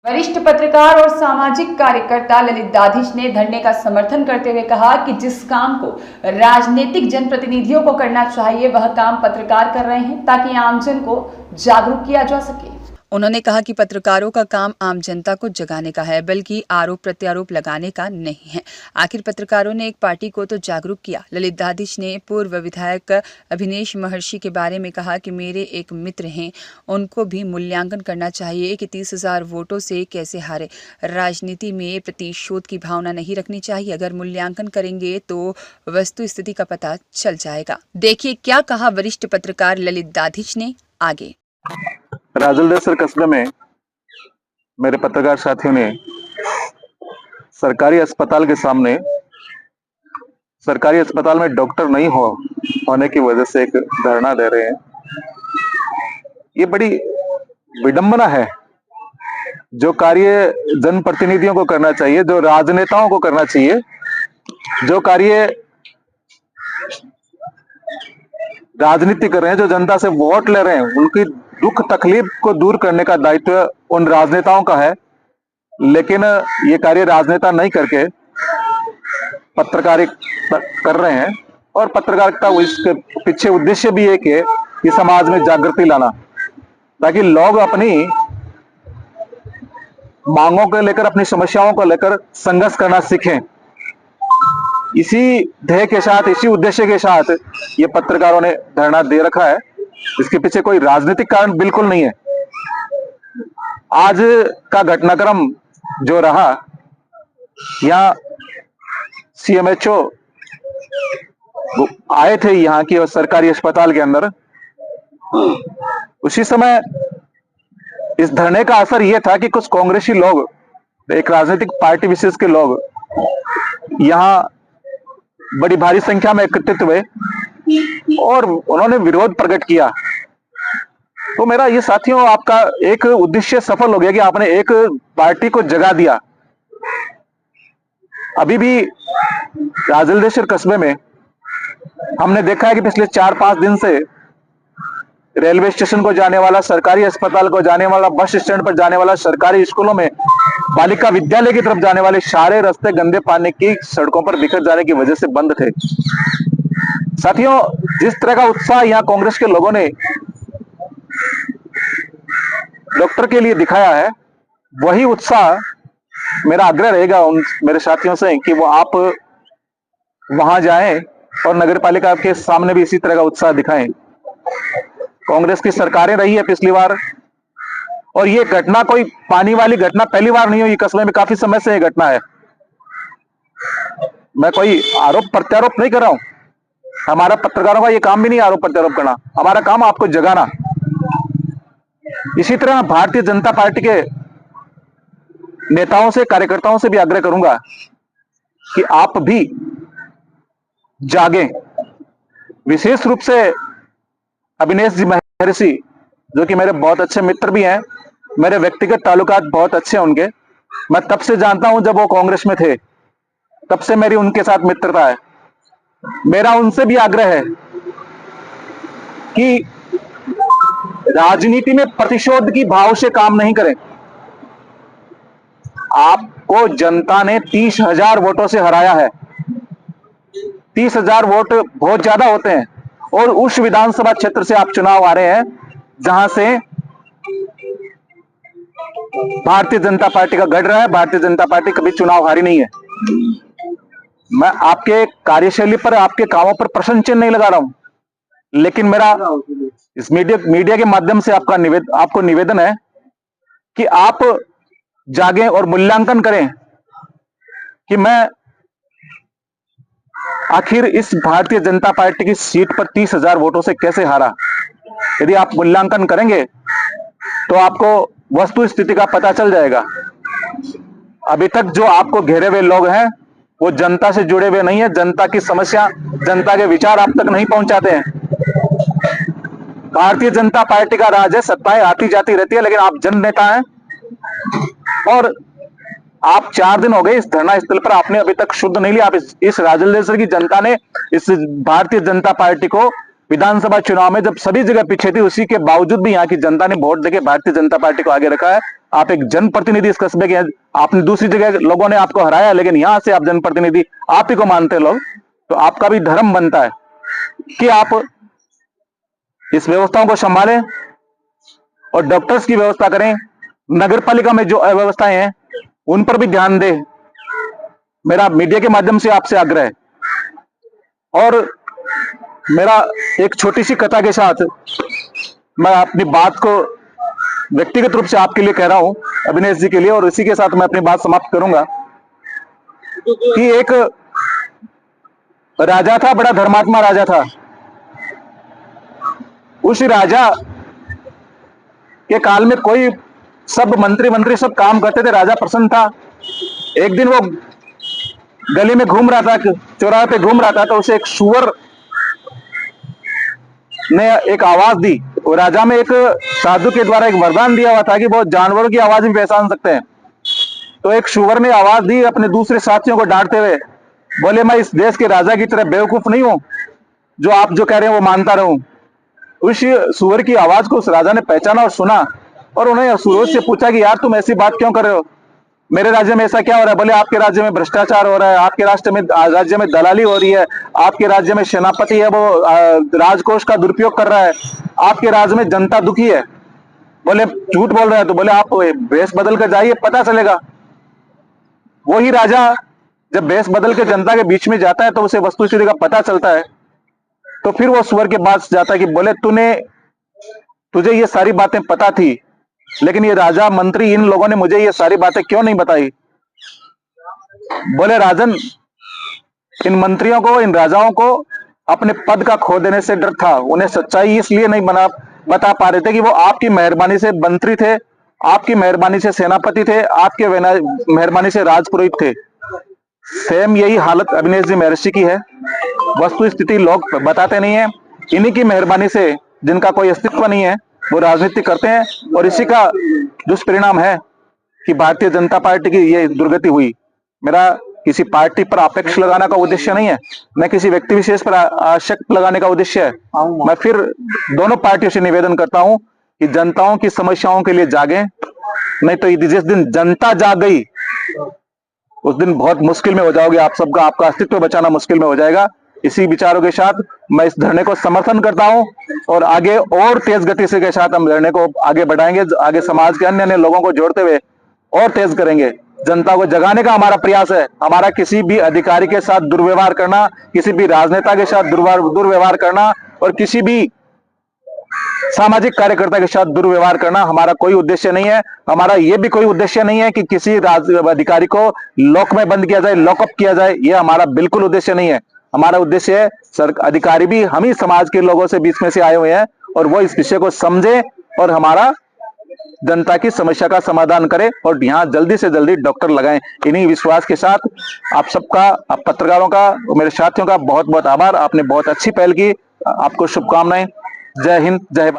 वरिष्ठ पत्रकार और सामाजिक कार्यकर्ता ललित दाधिच ने धरने का समर्थन करते हुए कहा कि जिस काम को राजनीतिक जनप्रतिनिधियों को करना चाहिए वह काम पत्रकार कर रहे हैं ताकि आमजन को जागरूक किया जा सके। उन्होंने कहा कि पत्रकारों का काम आम जनता को जगाने का है, बल्कि आरोप प्रत्यारोप लगाने का नहीं है। आखिर पत्रकारों ने एक पार्टी को तो जागरूक किया। ललित दाधिच ने पूर्व विधायक अभिनेश महर्षि के बारे में कहा कि मेरे एक मित्र हैं, उनको भी मूल्यांकन करना चाहिए कि 30,000 वोटों से कैसे हारे। राजनीति में प्रतिशोध की भावना नहीं रखनी चाहिए। अगर मूल्यांकन करेंगे तो वस्तु स्थिति का पता चल जाएगा। देखिए क्या कहा वरिष्ठ पत्रकार ललित दाधिच ने आगे। राजलदेसर कस्बे में मेरे पत्रकार साथियों ने सरकारी अस्पताल के सामने, सरकारी अस्पताल में डॉक्टर नहीं होने की वजह से एक धरना दे रहे हैं। ये बड़ी विडंबना है। जो कार्य जनप्रतिनिधियों को करना चाहिए, जो राजनेताओं को करना चाहिए, जो कार्य राजनीति कर रहे हैं, जो जनता से वोट ले रहे हैं, उनकी दुख तकलीफ को दूर करने का दायित्व उन राजनेताओं का है। लेकिन ये कार्य राजनेता नहीं करके पत्रकारिता कर रहे हैं, और पत्रकारिता इसके पीछे उद्देश्य भी एक है कि समाज में जागृति लाना, ताकि लोग अपनी मांगों को लेकर, अपनी समस्याओं को लेकर संघर्ष करना सीखें। इसी ध्येय के साथ, इसी उद्देश्य के साथ ये पत्रकारों ने धरना दे रखा है। इसके पीछे कोई राजनीतिक कारण बिल्कुल नहीं है। आज का घटनाक्रम जो रहा, यहाँ सीएमएचओ आए थे यहाँ की सरकारी अस्पताल के अंदर। उसी समय इस धरने का असर यह था कि कुछ कांग्रेसी लोग, एक राजनीतिक पार्टी विशेष के लोग यहाँ बड़ी भारी संख्या में एकत्रित हुए और उन्होंने विरोध प्रकट किया। तो मेरा ये साथियों, आपका एक उद्देश्य सफल हो गया कि आपने एक पार्टी को जगा दिया। अभी भी राजलदेसर कस्बे में हमने देखा है कि पिछले 4-5 दिन से रेलवे स्टेशन को जाने वाला, सरकारी अस्पताल को जाने वाला, बस स्टैंड पर जाने वाला, सरकारी स्कूलों में बालिका विद्यालय की तरफ जाने वाले सारे रास्ते गंदे पानी की सड़कों पर बिखर जाने की वजह से बंद थे। साथियों, जिस तरह का उत्साह यहाँ कांग्रेस के लोगों ने डॉक्टर के लिए दिखाया है, वही उत्साह मेरा आग्रह रहेगा उन मेरे साथियों से कि वो आप वहां जाएं और नगर पालिका के सामने भी इसी तरह का उत्साह दिखाएं। कांग्रेस की सरकारें रही है पिछली बार, और ये घटना कोई पानी वाली घटना पहली बार नहीं हुई। कस्बे में काफी समय से ये घटना है। मैं कोई आरोप प्रत्यारोप नहीं कर रहा हूं। हमारा पत्रकारों का ये काम भी नहीं आरोप प्रत्यारोप करना, हमारा काम आपको जगाना। इसी तरह भारतीय जनता पार्टी के नेताओं से, कार्यकर्ताओं से भी आग्रह करूंगा कि आप भी जागें। विशेष रूप से अभिनेश जी महर्षि, जो कि मेरे बहुत अच्छे मित्र भी हैं, मेरे व्यक्तिगत ताल्लुकात बहुत अच्छे हैं उनके। मैं तब से जानता हूं जब वो कांग्रेस में थे, तब से मेरी उनके साथ मित्रता है। मेरा उनसे भी आग्रह है कि राजनीति में प्रतिशोध की भाव से काम नहीं करें। आपको जनता ने 30,000 वोटों से हराया है। 30,000 वोट बहुत ज्यादा होते हैं, और उस विधानसभा क्षेत्र से आप चुनाव आ रहे हैं जहां से भारतीय जनता पार्टी का गढ़ रहा है। भारतीय जनता पार्टी कभी चुनाव हारी नहीं है। मैं आपके कार्यशैली पर, आपके कामों पर प्रश्न चिन्ह नहीं लगा रहा हूं, लेकिन मेरा इस मीडिया के माध्यम से आपको निवेदन है कि आप जागें और मूल्यांकन करें कि मैं आखिर इस भारतीय जनता पार्टी की सीट पर 30,000 वोटों से कैसे हारा। यदि आप मूल्यांकन करेंगे तो आपको वस्तु स्थिति का पता चल जाएगा। अभी तक जो आपको घेरे हुए लोग हैं वो जनता से जुड़े हुए नहीं है। जनता की समस्या, जनता के विचार आप तक नहीं पहुंचाते हैं। भारतीय जनता पार्टी का राज है, सत्ताएं आती जाती रहती है, लेकिन आप जन नेता हैं, और आप 4 दिन हो गए इस धरना स्थल पर, आपने अभी तक शुद्ध नहीं लिया। आप इस राजलदेसर की जनता ने इस भारतीय जनता पार्टी को विधानसभा चुनाव में जब सभी जगह पीछे थी, उसी के बावजूद भी यहाँ की जनता ने वोट देके भारतीय जनता पार्टी को आगे रखा है। आप एक जनप्रतिनिधि इस कस्बे के हैं, आपने दूसरी जगह लोगों ने आपको हराया, लेकिन यहां से आप जनप्रतिनिधि आप ही को मानते लोग, तो आपका भी धर्म बनता है कि आप इस व्यवस्थाओं को संभालें और डॉक्टर्स की व्यवस्था करें। नगर पालिका में जो अव्यवस्थाएं हैं उन पर भी ध्यान दें। मेरा मीडिया के माध्यम से आपसे आग्रह है। और मेरा एक छोटी सी कथा के साथ मैं अपनी बात को व्यक्तिगत रूप से आपके लिए कह रहा हूं, अविनेश जी के लिए, और इसी के साथ मैं अपनी बात समाप्त करूंगा कि एक राजा था, बड़ा धर्मात्मा राजा था। उस राजा के काल में कोई सब मंत्री सब काम करते थे, राजा प्रसन्न था। एक दिन वो गली में घूम रहा था, चौराहे पे घूम रहा था, तो उसे एक सूअर ने एक आवाज दी। वो राजा में एक साधु के द्वारा एक वरदान दिया हुआ था कि वो जानवरों की आवाज भी पहचान सकते हैं। तो एक सूअर ने आवाज दी अपने दूसरे साथियों को डांटते हुए, बोले मैं इस देश के राजा की तरह बेवकूफ नहीं हूं जो आप जो कह रहे हैं वो मानता रहूं। उस सूअर की आवाज को उस राजा ने पहचाना और सुना, और उन्हें सूअर से पूछा कि यार तुम ऐसी बात क्यों कर रहे हो, मेरे राज्य में ऐसा क्या हो रहा है? बोले आपके राज्य में भ्रष्टाचार हो रहा है, आपके राज्य में दलाली हो रही है, आपके राज्य में सेनापति है वो राजकोष का दुरुपयोग कर रहा है, आपके राज्य में जनता दुखी है। बोले झूठ बोल रहे हैं। तो बोले आप भेष बदल कर जाइए, पता चलेगा। वही राजा जब भेष बदल के जनता के बीच में जाता है तो उसे वस्तुस्थिति का पता चलता है। तो फिर वो सूअर के पास जाता है कि बोले तुझे ये सारी बातें पता थी, लेकिन ये राजा मंत्री इन लोगों ने मुझे ये सारी बातें क्यों नहीं बताई? बोले राजन, इन मंत्रियों को, इन राजाओं को अपने पद का खो देने से डर था। उन्हें सच्चाई इसलिए नहीं बता पा रहे थे कि वो आपकी मेहरबानी से मंत्री थे, आपकी मेहरबानी से सेनापति थे, आपके मेहरबानी से राजपुरोहित थे। सेम यही हालत अविनेश जी महर्षि की है। वस्तु स्थिति लोग बताते नहीं है। इन्हीं की मेहरबानी से, जिनका कोई अस्तित्व नहीं है, वो राजनीति करते हैं, और इसी का दुष्परिणाम है कि भारतीय जनता पार्टी की ये दुर्गति हुई। मेरा किसी पार्टी पर आपेक्ष लगाने का उद्देश्य नहीं है, मैं किसी व्यक्ति विशेष पर आशक्त लगाने का उद्देश्य है। मैं फिर दोनों पार्टियों से निवेदन करता हूं कि जनताओं की समस्याओं के लिए जागें, नहीं तो जिस दिन जनता जाग गई उस दिन बहुत मुश्किल में हो जाओगे आप सबका, आपका अस्तित्व बचाना मुश्किल में हो जाएगा। इसी विचारों के साथ मैं इस धरने को समर्थन करता हूं, और आगे और तेज गति से के साथ हम धरने को आगे बढ़ाएंगे। आगे समाज के अन्य अन्य लोगों को जोड़ते हुए और तेज करेंगे। जनता को जगाने का हमारा प्रयास है। हमारा किसी भी अधिकारी के साथ दुर्व्यवहार करना, किसी भी राजनेता के साथ दुर्व्यवहार करना, और किसी भी सामाजिक कार्यकर्ता के साथ दुर्व्यवहार करना हमारा कोई उद्देश्य नहीं है। हमारा यह भी कोई उद्देश्य नहीं है कि किसी अधिकारी को लॉक में बंद किया जाए, लॉकअप किया जाए, यह हमारा बिल्कुल उद्देश्य नहीं है। हमारा उद्देश्य है अधिकारी भी हम ही समाज के लोगों से बीच में से आए हुए हैं, और वो इस विषय को समझे और हमारा जनता की समस्या का समाधान करे, और यहाँ जल्दी से जल्दी डॉक्टर लगाएं। इन्हीं विश्वास के साथ आप सबका, आप पत्रकारों का, मेरे साथियों का बहुत बहुत आभार। आपने बहुत अच्छी पहल की। आपको शुभकामनाएं। जय हिंद, जय भारत।